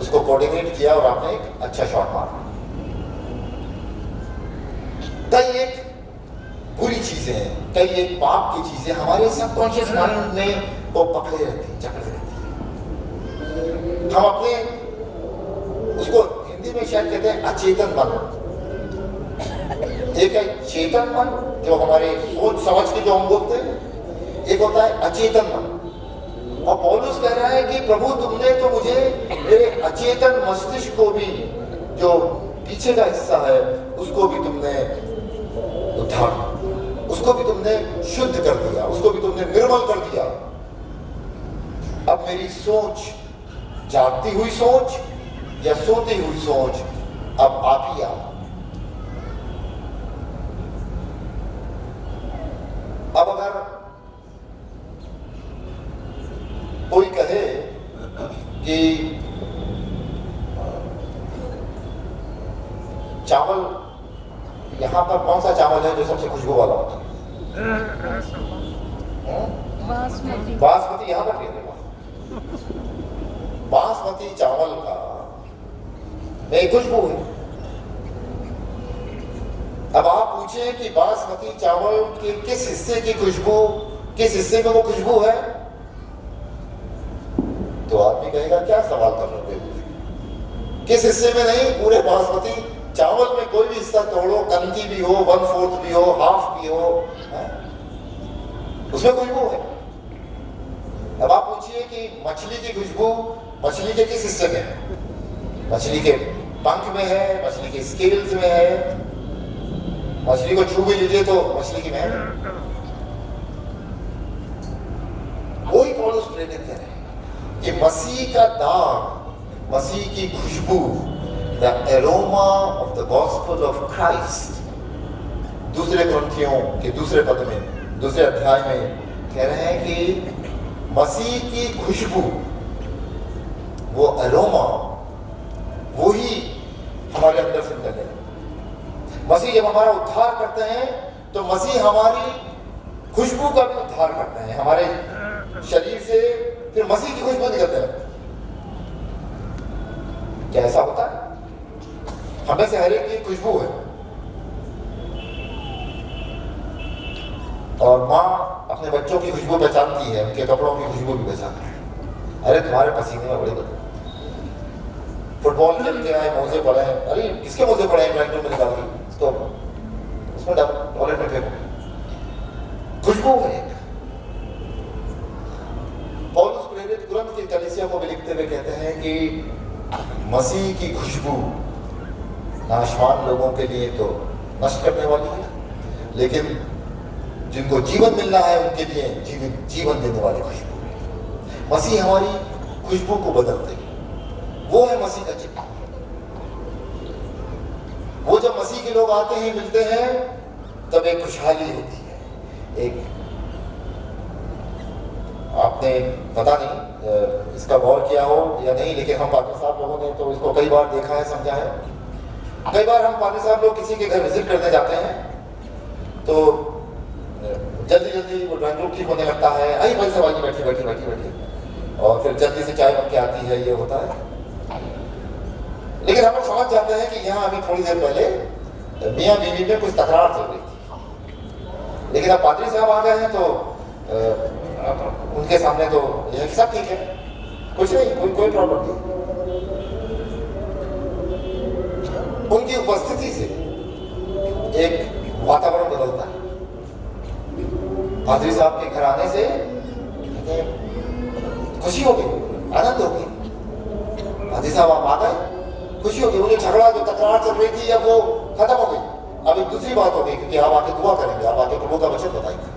उसको कोऑर्डिनेट किया, और आपने एक अच्छा शॉट मारा। कई एक बुरी चीजें हैं, कई एक पाप की चीजें हमारे सबकॉन्शियस माइंड में वो पकड़े रहती हैं, जकड़े रहती हैं। हम अपने, उसको हिंदी में शायद कहते हैं अचेतन मन। एक है चेतन मन, जो हमारे सोच समझ के जो हम बोलते हैं, एक होता है अचेतन मन। और पौलुस कह रहा है कि प्रभु तुमने तो मुझे मेरे अचेतन मस्तिष्क को भी, जो पीछे का हिस्सा है, उसको भी तुमने उद्धार, उसको भी तुमने शुद्ध कर दिया, उसको भी तुमने निर्मल कर दिया। अब मेरी सोच, जागती हुई सोच या सोती हुई सोच, अब आप ही आप। अब अगर कोई कहे कि चावल, यहां पर कौन सा चावल है जो सबसे खुशबू वाला होता है? बासमती। यहां पर बासमती चावल का में खुशबू है। अब आप पूछें कि बासमती चावल के किस हिस्से की खुशबू, किस हिस्से में वो खुशबू है, तो आदमी कहेगा क्या सवाल कर रहे हो? किस हिस्से में नहीं, पूरे बासमती चावल में कोई भी हिस्सा तोड़ो, कनकी भी हो, 1/4 भी हो, हाफ भी हो, उसमें खुशबू है। अब आप पूछिए कि मछली की खुशबू मछली के किस हिस्से में है? मछली के पंख में है, मछली के स्केल्स में है, मछली को छू भी लीजिए तो मछली की महक। वही पौलुस प्रेरित कह रहे हैं कि मसीह का दाग, मसीह की खुशबू, the aroma of the gospel of Christ, दूसरे कुरिन्थियों के दूसरे पद में, दूसरे अध्याय में कह रहे हैं कि मसीह की खुशबू, वो एरोमा, वो ही हमारे अंदर से निकले। मसीह जब हमारा उद्धार करते हैं तो मसीह हमारी खुशबू का भी उद्धार करते हैं। हमारे शरीर से फिर मसीह की खुशबू निकलते हैं। क्या ऐसा होता है? हमें से हर एक की खुशबू है, और माँ अपने बच्चों की खुशबू पहचानती है, उनके कपड़ों की खुशबू भी पहचानती है। अरे तुम्हारे पसीने में बड़े बदले, फुटबॉल खेल के आए, मोजे पड़े हैं, अरे किसके मोजे पड़े हैं, ड्राइंग रूम में निकाल के इसको उसमें टॉयलेट में फेंको। खुशबू है एक। पौलुस प्रेरित कुरिन्थ की कलीसिया को भी लिखते हुए कहते हैं कि मसीह की खुशबू नाशवान लोगों के लिए तो नष्ट करने वाली है, लेकिन जिनको जीवन मिलना है उनके लिए जीवन देने वाली खुशबू है। मसीह हमारी खुशबू को बदलते हैं, वो है मसीह का चिन्ह। वो जब मसीह के लोग आते हैं, मिलते हैं, तब एक खुशहाली होती है। एक आपने पता नहीं इसका गौर किया हो या नहीं, लेकिन हम पाटिल साहब लोगों ने तो इसको कई बार देखा है, समझा है। कई बार हम पाटिल साहब लोग किसी के घर विजिट करने जाते हैं तो जल्दी जल्दी वो ड्राइंग रूम ठीक होने लगता है, आई भाई साहब आइए, बैठिए बैठिए बैठिए बैठिए, और फिर जल्दी से चाय बन के आती है, ये होता है। लेकिन हम लोग समझ जाते हैं कि यहाँ अभी थोड़ी देर पहले मियाँ बीवी में कुछ तकरार चल रही थी, लेकिन अब पादरी साहब आ गए हैं तो उनके सामने तो यह सब ठीक है, कुछ नहीं, कोई प्रॉब्लम नहीं। उनकी उपस्थिति से एक वातावरण बदलता है। पादरी साहब के घर आने से खुशी हो गई, आनंद हो गई। पादरी साहब आप आ गए, खुशी हो गई। उन्हें झगड़ा, जो तकरार चल रही थी, अब वो खत्म हो गई। अब एक दूसरी बात हो गई, क्योंकि आप आके दुआ करेंगे, आप आके प्रभु का वचन बताएंगे।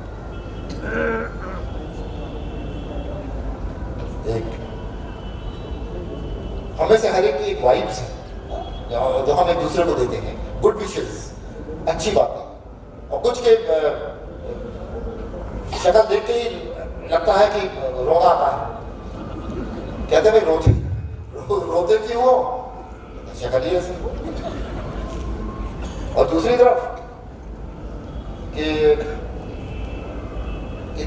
एक हमें से हर एक की एक वाइब्स है जो हम एक दूसरे को देते हैं, गुड विशेस, अच्छी बातें। और कुछ के शक्ल देख के ही लगता है कि रोना आता है, कहते भाई रोते क्यों हो, शक्ल ही ऐसी। और दूसरी तरफ कि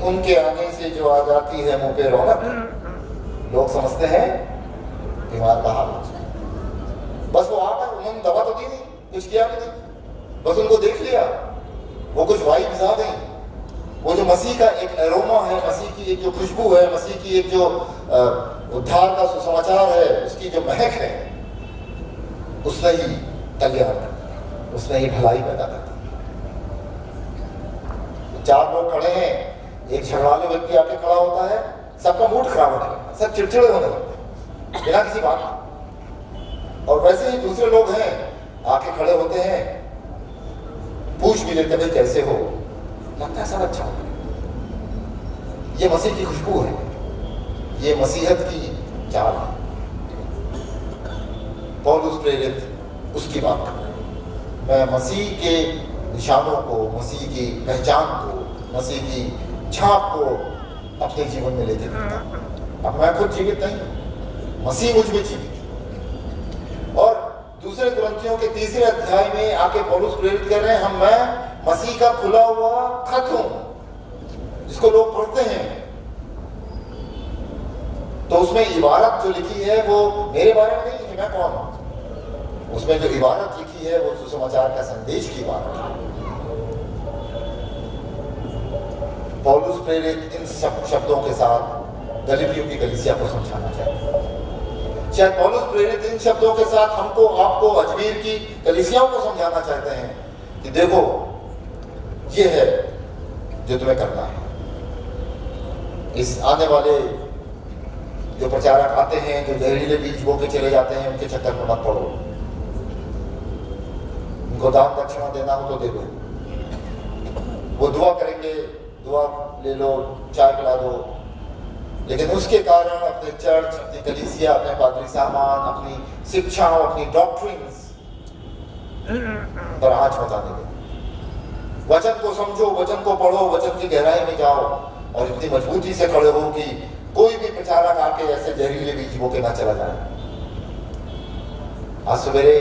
उनके आने से जो आ जाती है मुंह पे रौनक, लोग समझते हैं बीमार का हाल हो जाए। बस वो आकर उन्होंने दवा तो दी नहीं, कुछ किया भी नहीं, बस उनको देख लिया, वो कुछ वाइब्स आ गई। वो जो मसीह का एक एरोमा है, मसीह की एक जो खुशबू है, मसीह की एक जो उद्धार का सुसमाचार है, उसकी जो महक है, उसने ही कल्याण करता है, उसने ही भलाई पैदा करता है। चार लोग खड़े हैं, एक झगड़ालू व्यक्ति आके खड़ा होता है, सबका मूड खराब होने लगता है, सब चिड़चिड़े होने लगते हैं बिना किसी बात के। और वैसे ही दूसरे लोग हैं, आके खड़े होते हैं, पूछ भी लेते भाई कैसे हो, लगता है सब अच्छा हो। ये मसीह की खुशबू है, ये मसीहत की चाल है। पौलुस प्रेरित उसकी बात कर रहे हैं। मैं मसीह के निशानों को, मसीह की पहचान को, मसीह की छाप को अपने जीवन में लेते फिरता। अब मैं खुद जीवित नहीं, मसीह मुझ में जीवित। और दूसरे कुरिन्थियों के तीसरे अध्याय में आके पौलुस प्रेरित कर रहे हैं, मैं मसीह का खुला हुआ खत हूं, जिसको लोग पढ़ते हैं। तो उसमें इबारत जो लिखी है वो मेरे बारे में नहीं लिखी, मैं कौन हूं। उसमें जो इबारत लिखी है वो सुसमाचार का संदेश की इबारत है। पौलुस प्रेरित इन सब शब्दों के साथ गलीलियों की कलीसिया को समझाना चाहते हैं। शायद पौलुस प्रेरित इन शब्दों के साथ हमको, आपको, अजमेर की कलीसियाओं को समझाना चाहते हैं कि देखो, ये है जो तुम्हें करना है। इस आने वाले जो प्रचारक आते हैं, जो जहरीले बीज बो के चले जाते हैं, उनके चक्कर में मत पड़ो। उनको दान दक्षिणा देना हो तो दे दो, वो दुआ करेंगे, दुआ ले लो, चाय पिला दो, लेकिन उसके कारण अपने चर्च, अपनी कलीसिया, अपने पादरी सामान, अपनी शिक्षाओं, अपनी डॉक्ट्रिन्स पर आंच मचाने लगे। वचन को समझो, वचन को पढ़ो, वचन की गहराई में जाओ और इतनी मजबूती से खड़े हो कि कोई भी प्रचारक आके ऐसे जहरीले बीज बो के ना चला जाए। आज सवेरे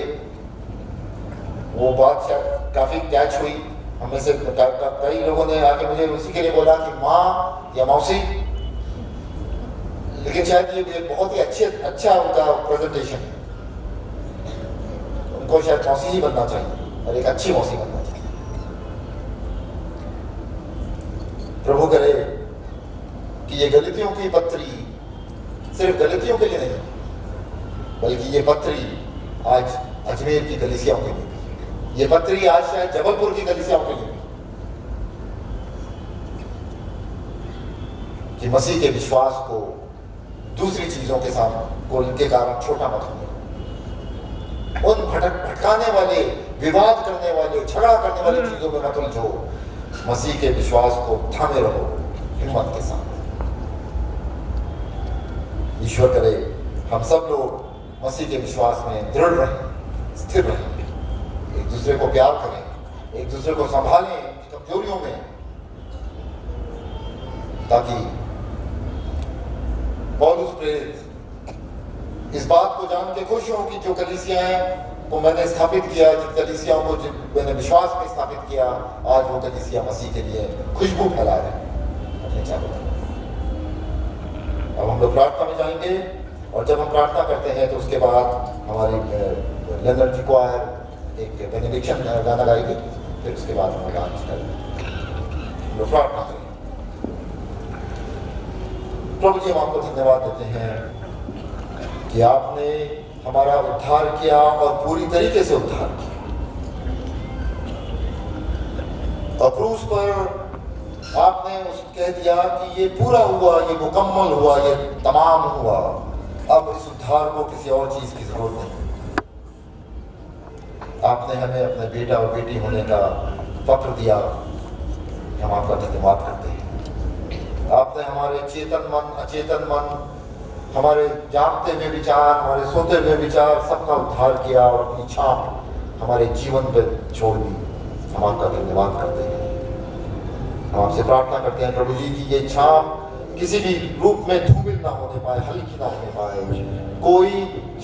वो बात शायद काफी कैच हुई, हमें से कई लोगों ने आके मुझे उसी के लिए बोला कि माँ या मौसी, लेकिन शायद ये बहुत ही अच्छा उनका प्रेजेंटेशन है। उनको शायद मौसी ही बनना चाहिए और एक अच्छी मौसी बनना चाहिए। प्रभु करे कि ये गलतियों की पत्री सिर्फ गलतियों के लिए नहीं, बल्कि ये पत्री आज अजमेर की कलीसियाओं के लिए, ये पत्री आज शायद जबलपुर की कलीसियाओं के लिए, कि मसीह के विश्वास को दूसरी चीजों के साथ को इनके कारण छोटा मत होने, उन भटकाने वाले, विवाद करने वाले, झगड़ा करने वाली चीजों में मत उलझो। मसीह के विश्वास को थामे रहो हिम्मत के साथ। ईश्वर करे हम सब लोग मसीह के विश्वास में दृढ़ रहें, स्थिर रहें, एक दूसरे को प्यार करें, एक दूसरे को संभालें उनकी कमजोरियों में, ताकि पौलुस प्रेरित इस बात को जान के खुश हो कि जो कलीसियाएं को मैंने स्थापित किया, जिन कलीसियाओं को मैंने विश्वास में स्थापित किया, आज वो कलीसिया मसीह के लिए खुशबू फैला रहे हैं अपने चारों तरफ। अब हम लोग प्रार्थना में जाएंगे और जब हम प्रार्थना करते हैं तो उसके बाद हमारी लंदन की क्वायर एक बेनिडिक्शन गाना गाएगी, फिर उसके बाद हम डांस करेंगे, लोग प्रार्थना करेंगे। प्रभु जी हम आपको धन्यवाद देते हैं कि आपने हमारा उद्धार किया और पूरी तरीके से उद्धार किया। और क्रूस पर आपने कह दिया कि ये पूरा हुआ, ये मुकम्मल हुआ, ये तमाम हुआ, अब इस उद्धार को किसी और चीज की जरूरत नहीं। आपने हमें अपने बेटा और बेटी होने का फक्र दिया, हम आपका धन्यवाद करते हैं। आपने हमारे चेतन मन, अचेतन मन, हमारे जागते हुए विचार, हमारे सोते हुए विचार, सबका उद्धार किया और अपनी छाप हमारे जीवन पर छोड़ दी। हम आपका धन्यवाद करते हैं। हम आपसे प्रार्थना करते हैं प्रभु जी की ये छाप किसी भी रूप में धूमिल ना होने पाए, हल्की ना होने पाए, कोई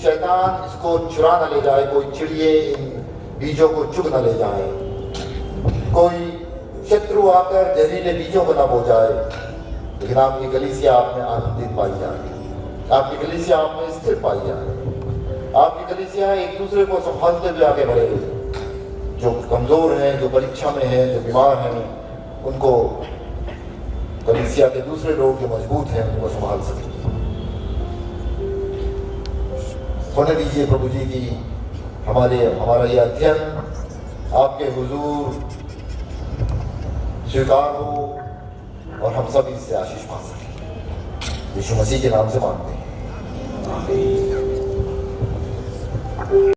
शैतान इसको चुरा न ले जाए, कोई चिड़िए इन बीजों को चुग न ले जाए, कोई शत्रु आकर जहरीले बीजों को न बो जाए। लेकिन आपकी कलीसिया आप में आनंदित पाई जाए, आपकी कलीसिया आप में स्थिर पाई जाए, आपकी कलीसिया एक दूसरे को संभालते हुए आगे बढ़े। जो कमजोर हैं, जो परीक्षा में हैं, जो बीमार हैं, उनको कलीसिया के दूसरे लोग जो मजबूत हैं उनको संभाल सके। होने दीजिए प्रभु जी की हमारा ये अध्ययन आपके हुजूर स्वीकार हो और हम सब इससे आशीष पा सकें। यीशु मसीह के नाम से मांगते हैं।